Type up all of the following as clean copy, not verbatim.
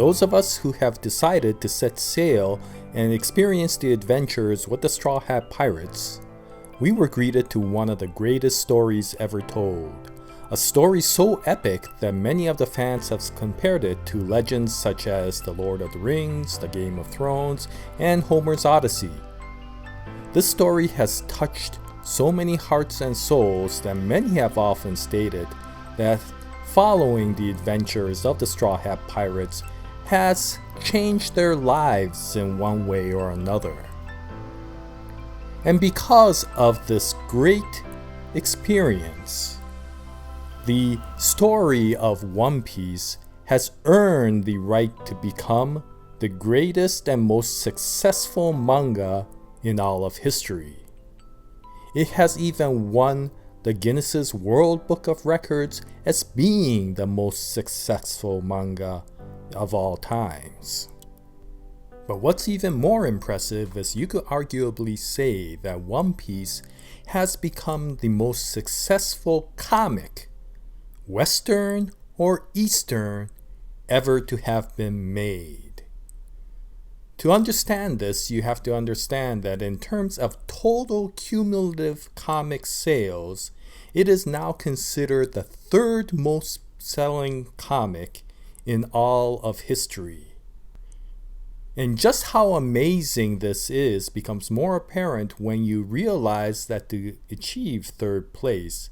those of us who have decided to set sail and experience the adventures with the Straw Hat Pirates, we were greeted to one of the greatest stories ever told. A story so epic that many of the fans have compared it to legends such as The Lord of the Rings, The Game of Thrones, and Homer's Odyssey. This story has touched so many hearts and souls that many have often stated that following the adventures of the Straw Hat Pirates has changed their lives in one way or another. And because of this great experience, the story of One Piece has earned the right to become the greatest and most successful manga in all of history. It has even won the Guinness World Book of Records as being the most successful manga of all times. But what's even more impressive is you could arguably say that One Piece has become the most successful comic, Western or Eastern, ever to have been made. To understand this, you have to understand that in terms of total cumulative comic sales, it is now considered the third most selling comic in all of history. And just how amazing this is becomes more apparent when you realize that to achieve third place,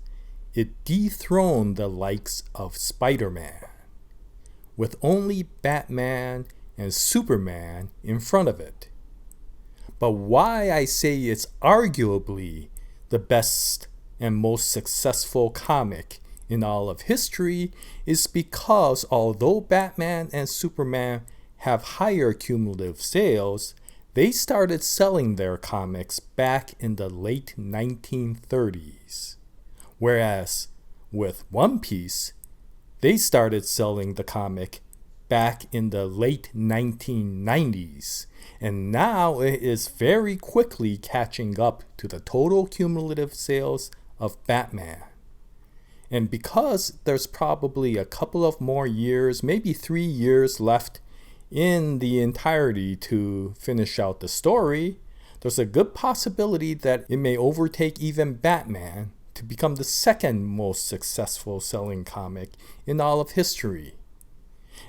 it dethroned the likes of Spider-Man, with only Batman and Superman in front of it. But why I say it's arguably the best and most successful comic in all of history is because although Batman and Superman have higher cumulative sales, they started selling their comics back in the late 1930s. Whereas with One Piece, they started selling the comic back in the late 1990s, and now it is very quickly catching up to the total cumulative sales of Batman. And because there's probably a couple of more years, maybe 3 years left in the entirety to finish out the story, there's a good possibility that it may overtake even Batman to become the second most successful selling comic in all of history.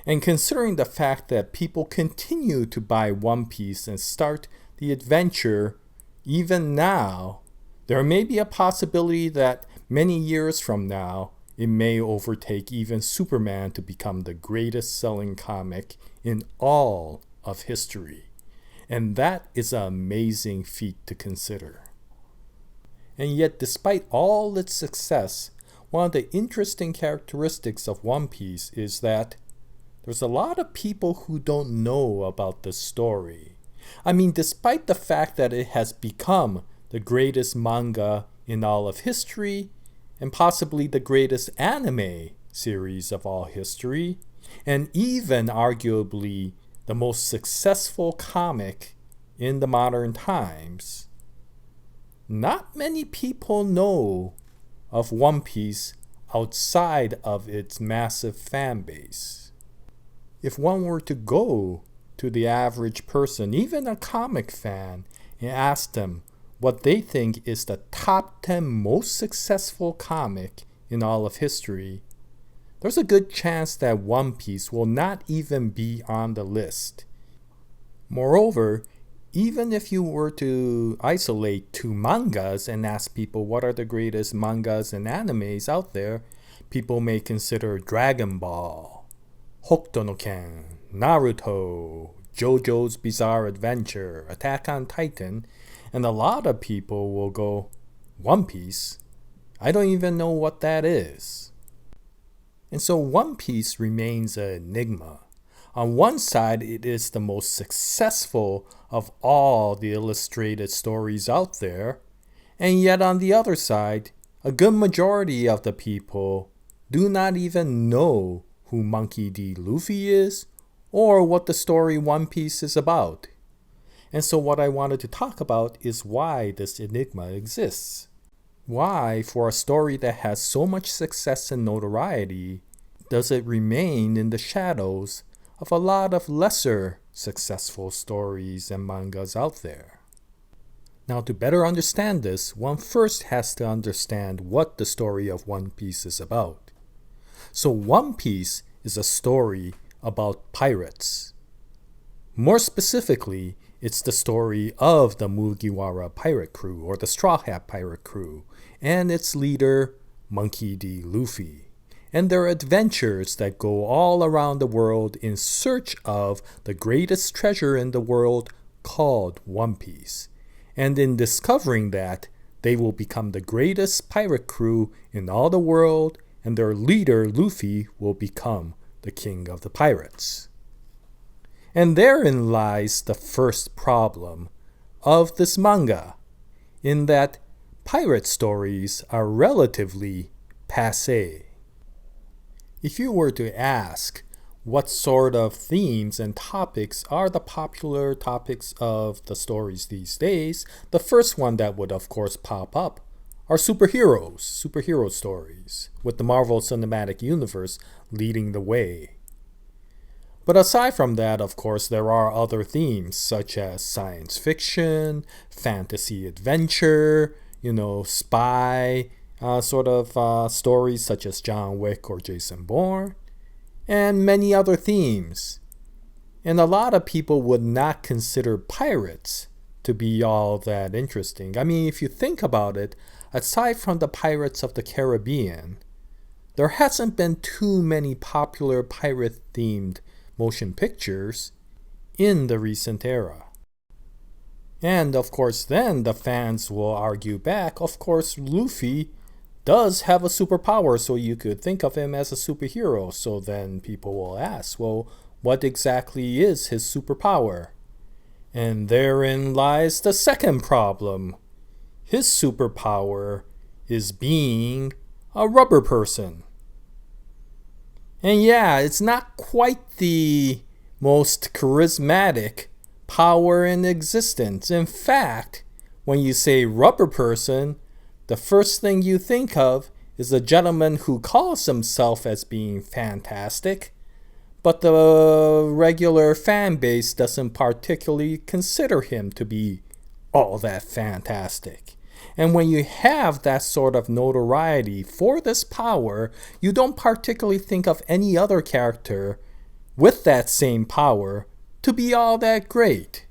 And considering the fact that people continue to buy One Piece and start the adventure even now, there may be a possibility that many years from now, it may overtake even Superman to become the greatest selling comic in all of history. And that is an amazing feat to consider. And yet, despite all its success, one of the interesting characteristics of One Piece is that there's a lot of people who don't know about this story. I mean, despite the fact that it has become the greatest manga in all of history, and possibly the greatest anime series of all history, and even arguably the most successful comic in the modern times, not many people know of One Piece outside of its massive fan base. If one were to go to the average person, even a comic fan, and ask them what they think is the top 10 most successful comic in all of history, there's a good chance that One Piece will not even be on the list. Moreover, even if you were to isolate 2 mangas and ask people what are the greatest mangas and animes out there, people may consider Dragon Ball, Hokuto no Ken, Naruto, JoJo's Bizarre Adventure, Attack on Titan, and a lot of people will go, One Piece? I don't even know what that is. And so One Piece remains an enigma. On one side, it is the most successful of all the illustrated stories out there, and yet on the other side, a good majority of the people do not even know who Monkey D. Luffy is, or what the story One Piece is about. And so what I wanted to talk about is why this enigma exists. Why, for a story that has so much success and notoriety, does it remain in the shadows of a lot of lesser successful stories and mangas out there. Now, to better understand this, one first has to understand what the story of One Piece is about. So One Piece is a story about pirates. More specifically, it's the story of the Mugiwara pirate crew, or the Straw Hat pirate crew, and its leader, Monkey D. Luffy, and their adventures that go all around the world in search of the greatest treasure in the world called One Piece. And in discovering that, they will become the greatest pirate crew in all the world, and their leader, Luffy, will become the king of the pirates. And therein lies the first problem of this manga, in that pirate stories are relatively passé. If you were to ask what sort of themes and topics are the popular topics of the stories these days, the first one that would of course pop up are superhero stories, with the Marvel Cinematic Universe leading the way. But aside from that, of course, there are other themes such as science fiction, fantasy adventure, spy stories such as John Wick or Jason Bourne, and many other themes. And a lot of people would not consider pirates to be all that interesting. I mean, if you think about it, aside from the Pirates of the Caribbean, there hasn't been too many popular pirate-themed motion pictures in the recent era. And of course then the fans will argue back, of course Luffy does have a superpower, so you could think of him as a superhero. So then people will ask, well, what exactly is his superpower? And therein lies the second problem. His superpower is being a rubber person. And yeah, it's not quite the most charismatic power in existence. In fact, when you say rubber person, the first thing you think of is a gentleman who calls himself as being fantastic, but the regular fan base doesn't particularly consider him to be all that fantastic. And when you have that sort of notoriety for this power, you don't particularly think of any other character with that same power to be all that great.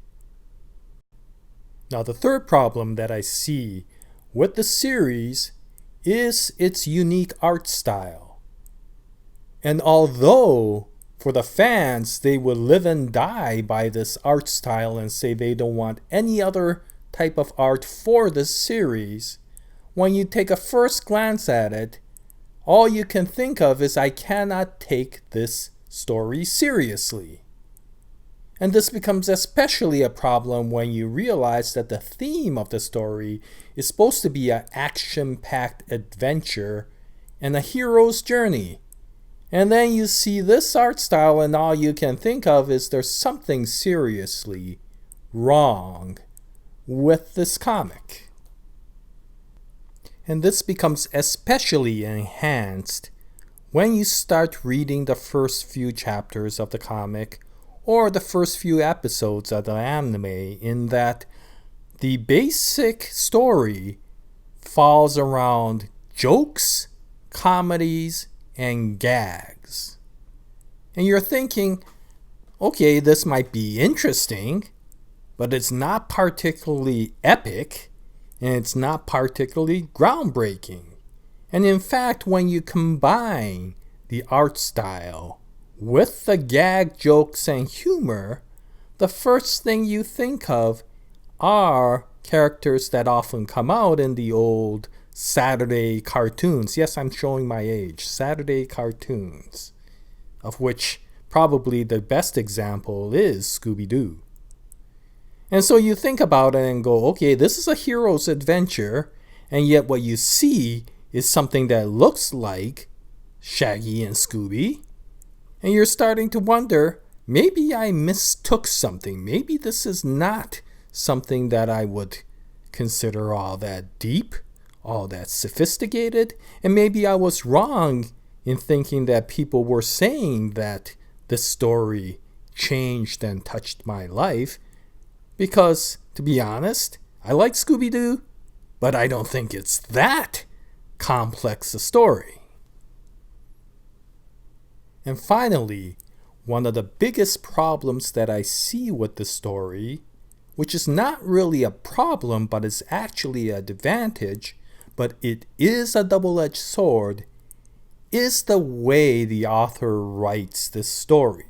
Now, the third problem that I see with the series is its unique art style. And although for the fans they would live and die by this art style and say they don't want any other type of art for this series, when you take a first glance at it, all you can think of is I cannot take this story seriously. And this becomes especially a problem when you realize that the theme of the story is supposed to be an action-packed adventure and a hero's journey. And then you see this art style and all you can think of is there's something seriously wrong with this comic. And this becomes especially enhanced when you start reading the first few chapters of the comic or the first few episodes of the anime, in that the basic story falls around jokes, comedies, and gags. And you're thinking, okay, this might be interesting, but it's not particularly epic, and it's not particularly groundbreaking. And in fact, when you combine the art style with the gag jokes and humor, the first thing you think of are characters that often come out in the old Saturday cartoons. Yes, I'm showing my age. Saturday cartoons, of which probably the best example is Scooby-Doo. And so you think about it and go, okay, this is a hero's adventure, and yet what you see is something that looks like Shaggy and Scooby, and you're starting to wonder, maybe I mistook something. Maybe this is not something that I would consider all that deep, all that sophisticated, and maybe I was wrong in thinking that people were saying that this story changed and touched my life. Because, to be honest, I like Scooby-Doo, but I don't think it's that complex a story. And finally, one of the biggest problems that I see with the story, which is not really a problem but is actually an advantage, but it is a double-edged sword, is the way the author writes this story.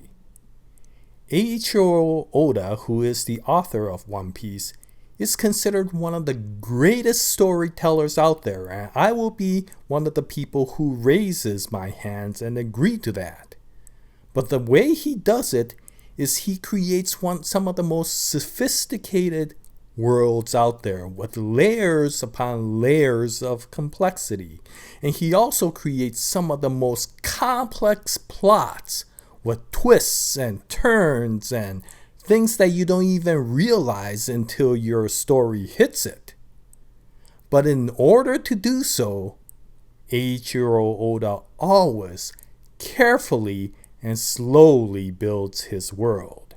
Eiichiro Oda, who is the author of One Piece, is considered one of the greatest storytellers out there, and I will be one of the people who raises my hands and agree to that. But the way he does it is he creates some of the most sophisticated worlds out there with layers upon layers of complexity. And he also creates some of the most complex plots with twists and turns and things that you don't even realize until your story hits it. But in order to do so, Eiichiro Oda always carefully and slowly builds his world.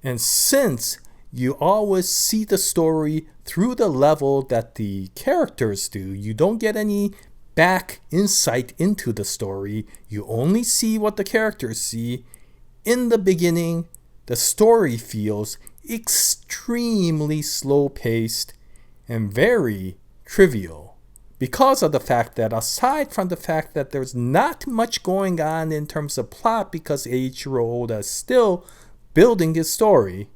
And since you always see the story through the level that the characters do, you don't get any back insight into the story. You only see what the characters see. In the beginning, the story feels extremely slow-paced and very trivial because of the fact that, aside from the fact that there's not much going on in terms of plot because Eiichiro Oda is still building his story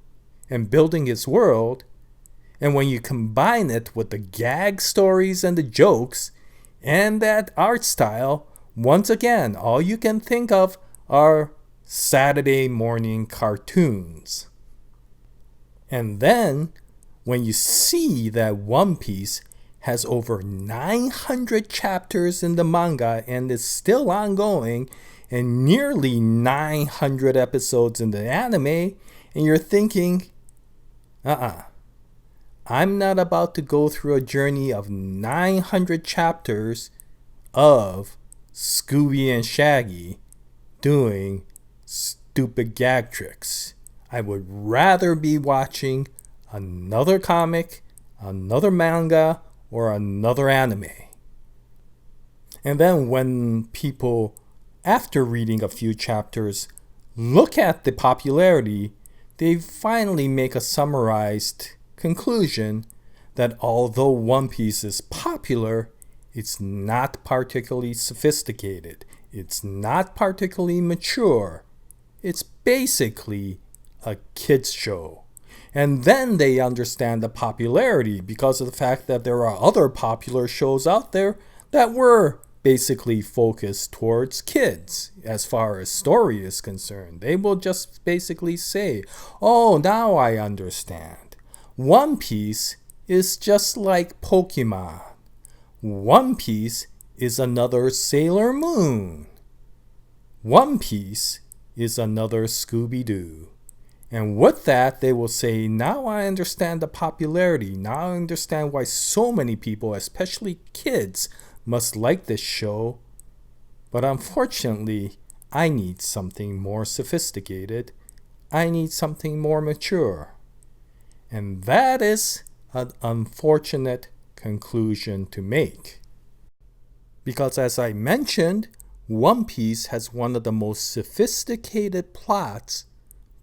and building his world, and when you combine it with the gag stories and the jokes and that art style, once again, all you can think of are Saturday morning cartoons. And then, when you see that One Piece has over 900 chapters in the manga and is still ongoing, and nearly 900 episodes in the anime, and you're thinking, I'm not about to go through a journey of 900 chapters of Scooby and Shaggy doing stupid gag tricks. I would rather be watching another comic, another manga, or another anime. And then when people, after reading a few chapters, look at the popularity, they finally make a summarized conclusion that although One Piece is popular, it's not particularly sophisticated. It's not particularly mature. It's basically a kids show. And then they understand the popularity because of the fact that there are other popular shows out there that were basically focused towards kids as far as story is concerned. They will just basically say, oh, now I understand. One Piece is just like Pokemon. One Piece is another Sailor Moon. One Piece is another Scooby-Doo. And with that, they will say, now I understand the popularity. Now I understand why so many people, especially kids, must like this show. But unfortunately, I need something more sophisticated. I need something more mature. And that is an unfortunate conclusion to make. Because as I mentioned, One Piece has one of the most sophisticated plots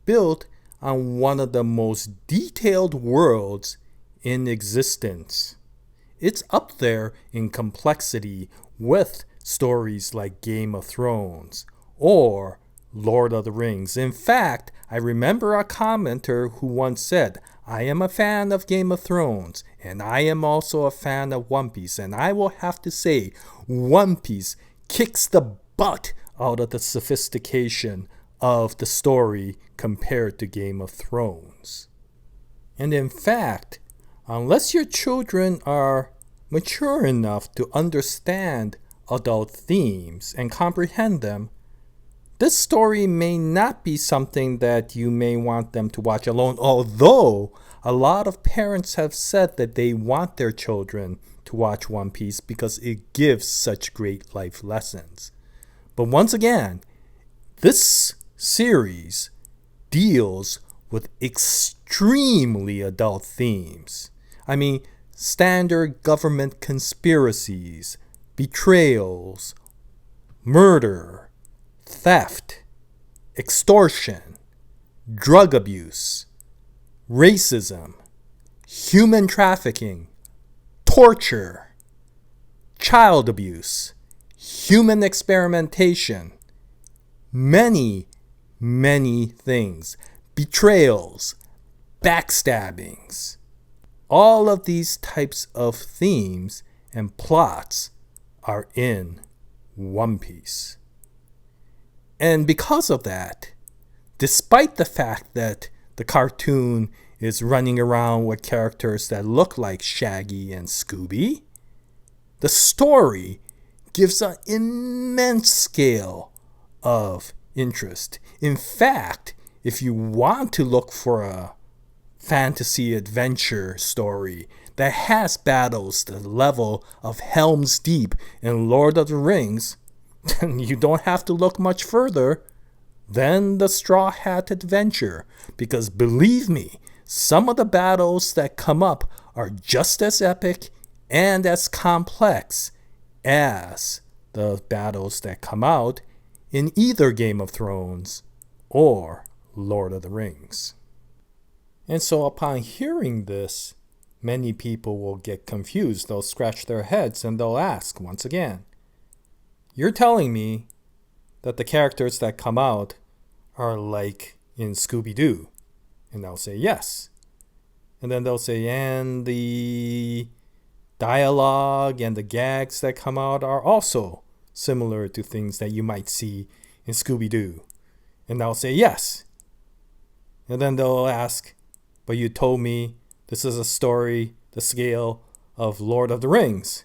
built on one of the most detailed worlds in existence. It's up there in complexity with stories like Game of Thrones or Lord of the Rings. In fact, I remember a commenter who once said, I am a fan of Game of Thrones, and I am also a fan of One Piece, and I will have to say, One Piece kicks the butt out of the sophistication of the story compared to Game of Thrones. And in fact, unless your children are mature enough to understand adult themes and comprehend them, this story may not be something that you may want them to watch alone, although a lot of parents have said that they want their children to watch One Piece because it gives such great life lessons. But once again, this series deals with extremely adult themes. I mean, standard government conspiracies, betrayals, murder, theft, extortion, drug abuse, racism, human trafficking, torture, child abuse, human experimentation, many, many things, betrayals, backstabbings. All of these types of themes and plots are in One Piece. And because of that, despite the fact that the cartoon is running around with characters that look like Shaggy and Scooby, the story gives an immense scale of interest. In fact, if you want to look for a fantasy adventure story that has battles the level of Helm's Deep in Lord of the Rings, then you don't have to look much further than the Straw Hat Adventure, because believe me, some of the battles that come up are just as epic and as complex as the battles that come out in either Game of Thrones or Lord of the Rings. And so upon hearing this, many people will get confused. They'll scratch their heads and they'll ask once again, you're telling me that the characters that come out are like in Scooby-Doo? And I'll say yes. And then they'll say, and the dialogue and the gags that come out are also similar to things that you might see in Scooby-Doo. And I'll say yes. And then they'll ask, but you told me this is a story the scale of Lord of the Rings.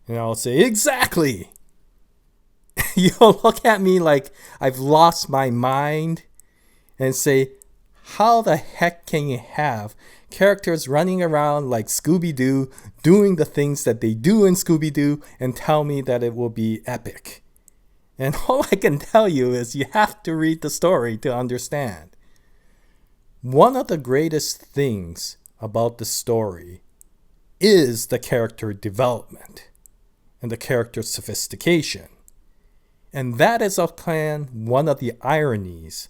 And I'll say, exactly. You'll look at me like I've lost my mind and say, how the heck can you have characters running around like Scooby-Doo doing the things that they do in Scooby-Doo and tell me that it will be epic? And all I can tell you is you have to read the story to understand. One of the greatest things about the story is the character development and the character sophistication. And that is often one of the ironies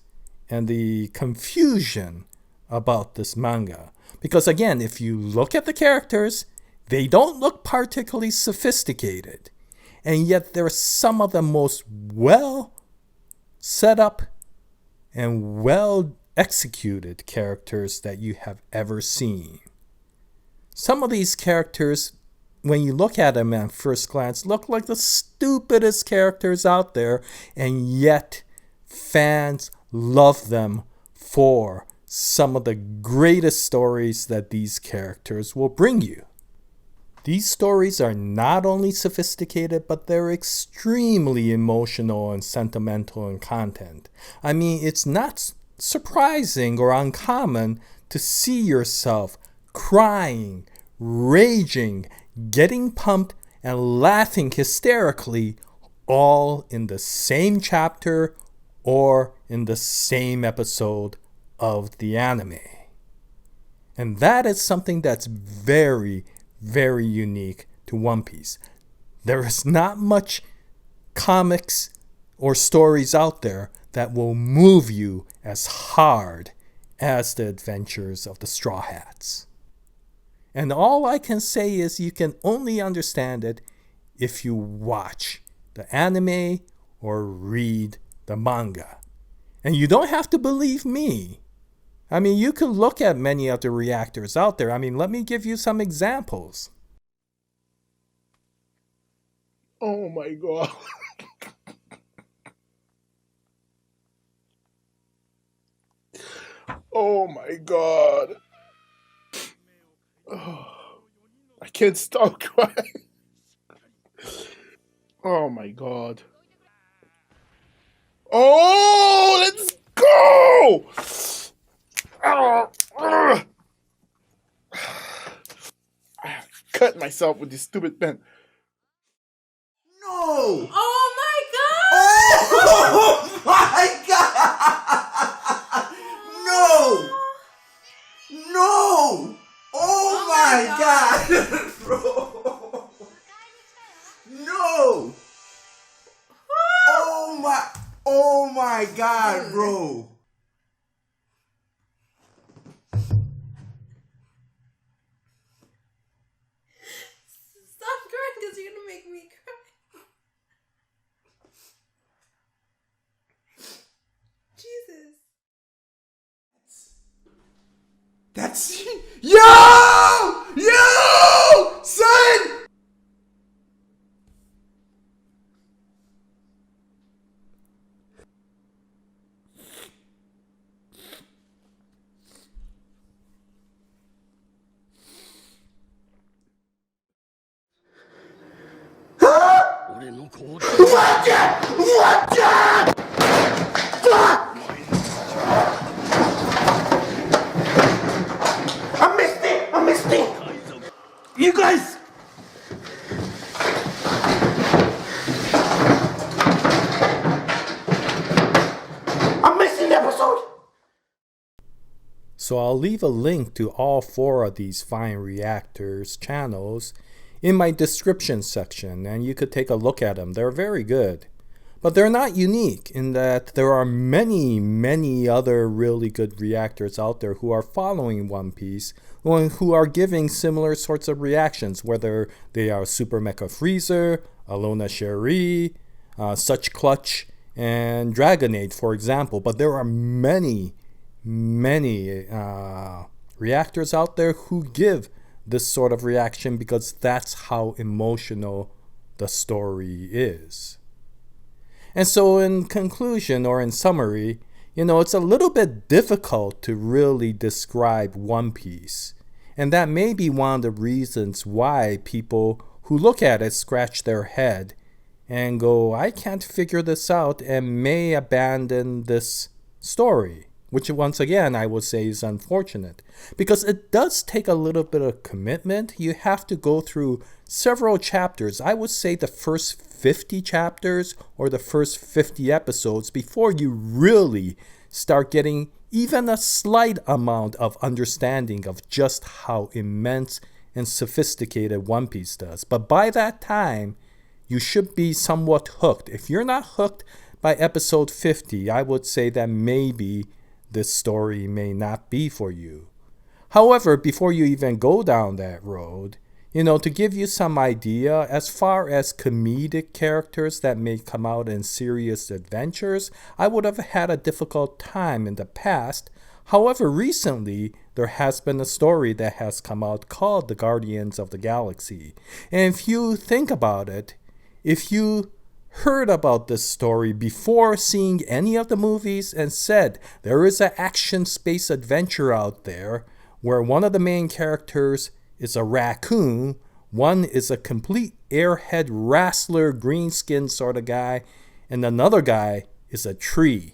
and the confusion about this manga. Because again, if you look at the characters, they don't look particularly sophisticated. And yet they're some of the most well set up and well executed characters that you have ever seen. Some of these characters, when you look at them at first glance, look like the stupidest characters out there, and yet fans love them for some of the greatest stories that these characters will bring you. These stories are not only sophisticated, but they're extremely emotional and sentimental in content. I mean, it's not surprising or uncommon to see yourself crying, raging, getting pumped, and laughing hysterically all in the same chapter or in the same episode of the anime. And that is something that's very, very unique to One Piece. There is not much comics or stories out there that will move you as hard as the adventures of the Straw Hats. And all I can say is you can only understand it if you watch the anime or read the manga. And you don't have to believe me. I mean, you can look at many of the reactors out there. I mean, let me give you some examples. Oh my god. Oh my god. Oh, I can't stop crying. Oh my god. Oh, let's go! I cut myself with this stupid pen. No! Oh my god! Oh my god! my god! Bro! No! Oh my god, bro! Stop crying because you're gonna make me cry. Jesus. That's... Yo! Yo! Son! I missed it! You guys! I'm missing the episode! So I'll leave a link to all 4 of these fine Reactors channels in my description section, and you could take a look at them. They're very good. But they're not unique in that there are many other really good reactors out there who are following One Piece, who are giving similar sorts of reactions, whether they are Super Mecha Freezer, Alona Cherie, Such Clutch, and Dragonade, for example. But there are many reactors out there who give this sort of reaction because that's how emotional the story is. And so in conclusion, or in summary, it's a little bit difficult to really describe One Piece. And that may be one of the reasons why people who look at it scratch their head and go, I can't figure this out, and may abandon this story. Which once again, I would say is unfortunate. Because it does take a little bit of commitment. You have to go through several chapters. I would say the first 50 chapters or the first 50 episodes before you really start getting even a slight amount of understanding of just how immense and sophisticated One Piece does. But by that time, you should be somewhat hooked. If you're not hooked by episode 50, I would say that maybe this story may not be for you. However, before you even go down that road, to give you some idea, as far as comedic characters that may come out in serious adventures, I would have had a difficult time in the past. However, recently, there has been a story that has come out called The Guardians of the Galaxy. And if you think about it, if you heard about this story before seeing any of the movies and said there is an action space adventure out there where one of the main characters is a raccoon, one is a complete airhead wrestler green skin sort of guy, and another guy is a tree,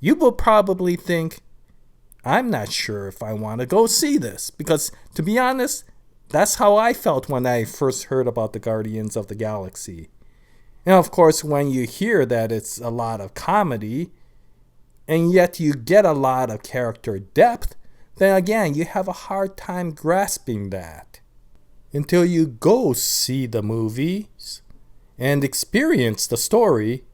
you will probably think, I'm not sure if I want to go see this, because to be honest, that's how I felt when I first heard about the Guardians of the Galaxy. Now, of course, when you hear that it's a lot of comedy, and yet you get a lot of character depth, then again, you have a hard time grasping that. Until you go see the movies, and experience the story,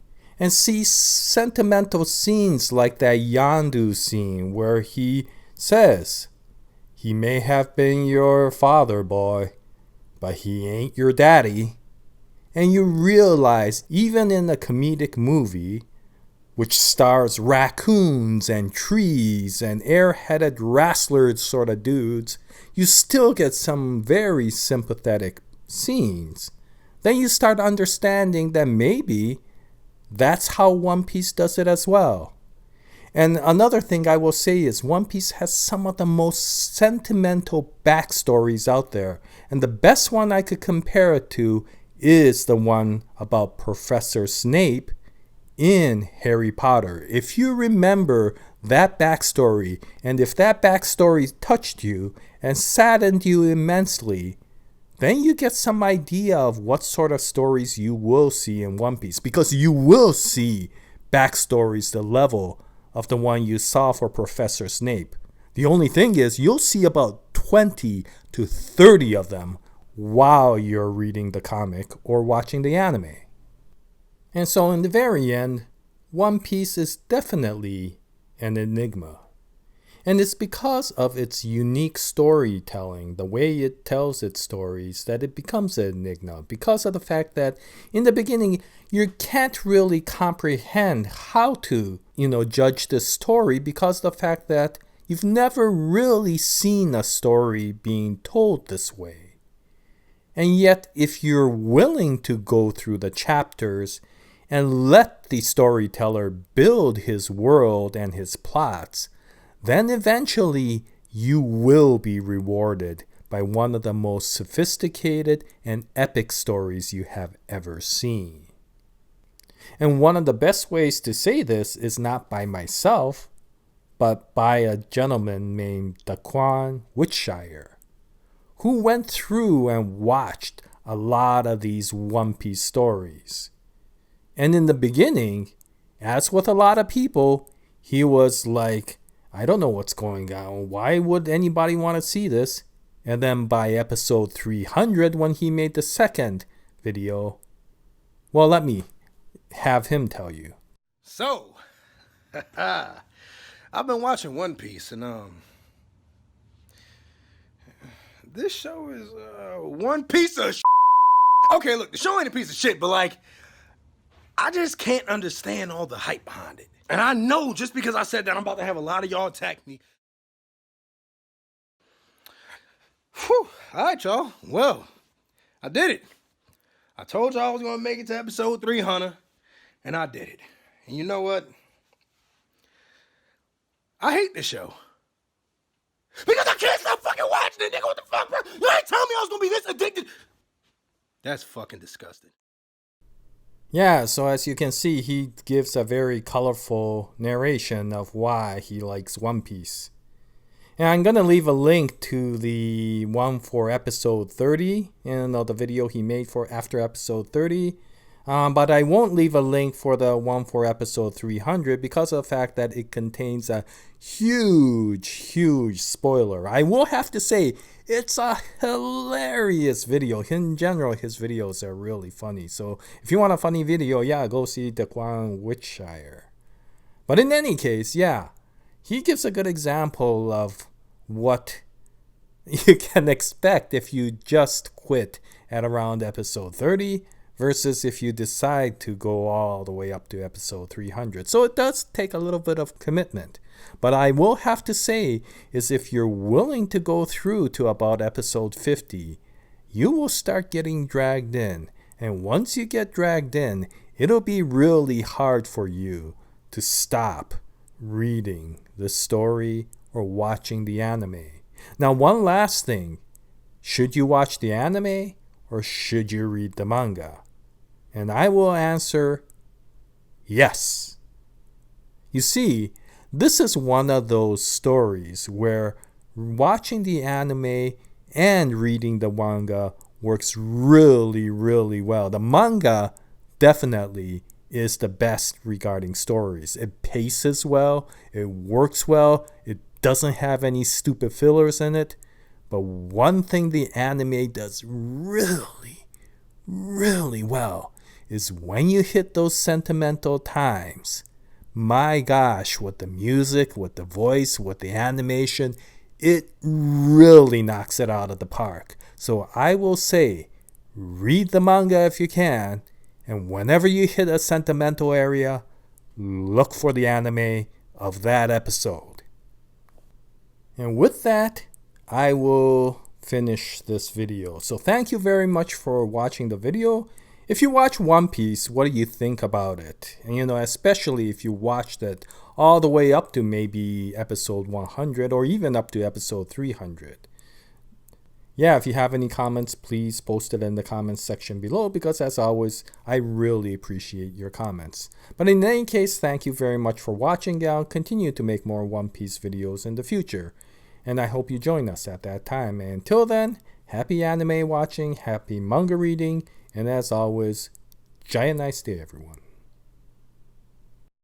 and see sentimental scenes like that Yandu scene where he says, he may have been your father, boy, but he ain't your daddy. And you realize, even in a comedic movie, which stars raccoons and trees and air-headed wrestler sort of dudes, you still get some very sympathetic scenes. Then you start understanding that maybe that's how One Piece does it as well. And another thing I will say is One Piece has some of the most sentimental backstories out there. And the best one I could compare it to is the one about Professor Snape in Harry Potter. If you remember that backstory, and if that backstory touched you and saddened you immensely, then you get some idea of what sort of stories you will see in One Piece, because you will see backstories the level of the one you saw for Professor Snape. The only thing is, you'll see about 20 to 30 of them while you're reading the comic or watching the anime. And so in the very end, One Piece is definitely an enigma. And it's because of its unique storytelling, the way it tells its stories, that it becomes an enigma. Because of the fact that in the beginning, you can't really comprehend how to, judge this story, because of the fact that you've never really seen a story being told this way. And yet, if you're willing to go through the chapters and let the storyteller build his world and his plots, then eventually you will be rewarded by one of the most sophisticated and epic stories you have ever seen. And one of the best ways to say this is not by myself, but by a gentleman named Daquan Wiltshire, who went through and watched a lot of these One Piece stories. And in the beginning, as with a lot of people, he was like, I don't know what's going on. Why would anybody want to see this? And then by episode 300, when he made the second video, well, let me have him tell you. So, I've been watching One Piece, and this show is one piece of shit. Okay, look, the show ain't a piece of shit, but like, I just can't understand all the hype behind it. And I know just because I said that, I'm about to have a lot of y'all attack me. Whew. All right, y'all. Well, I did it. I told y'all I was going to make it to episode 300, and I did it. And you know what? I hate this show. Because I can't stop fucking watching it, nigga. What the fuck, bro? You ain't telling me I was going to be this addicted. That's fucking disgusting. Yeah, so as you can see, he gives a very colorful narration of why he likes One Piece. And I'm going to leave a link to the one for episode 30, the video he made for after episode 30. But I won't leave a link for the one for episode 300 because of the fact that it contains a huge spoiler. I will have to say, it's a hilarious video. In general, his videos are really funny. So if you want a funny video, yeah, go see Daquan Wiltshire. But in any case, yeah, he gives a good example of what you can expect if you just quit at around episode 30 versus if you decide to go all the way up to episode 300. So it does take a little bit of commitment. But I will have to say is if you're willing to go through to about episode 50, you will start getting dragged in. And once you get dragged in, it'll be really hard for you to stop reading the story or watching the anime. Now, one last thing. Should you watch the anime or should you read the manga? And I will answer yes. You see, this is one of those stories where watching the anime and reading the manga works really well. The manga definitely is the best regarding stories. It paces well, it works well, it doesn't have any stupid fillers in it. But one thing the anime does really well is when you hit those sentimental times, my gosh, with the music, with the voice, with the animation, it really knocks it out of the park. So I will say, read the manga if you can, and whenever you hit a sentimental area, look for the anime of that episode. And with that, I will finish this video. So thank you very much for watching the video. If you watch One Piece, what do you think about it? And especially if you watched it all the way up to maybe episode 100 or even up to episode 300. Yeah, if you have any comments, please post it in the comments section below because as always, I really appreciate your comments. But in any case, thank you very much for watching. I'll continue to make more One Piece videos in the future. And I hope you join us at that time. And until then, happy anime watching, happy manga reading, and as always, Jaya, nice day everyone.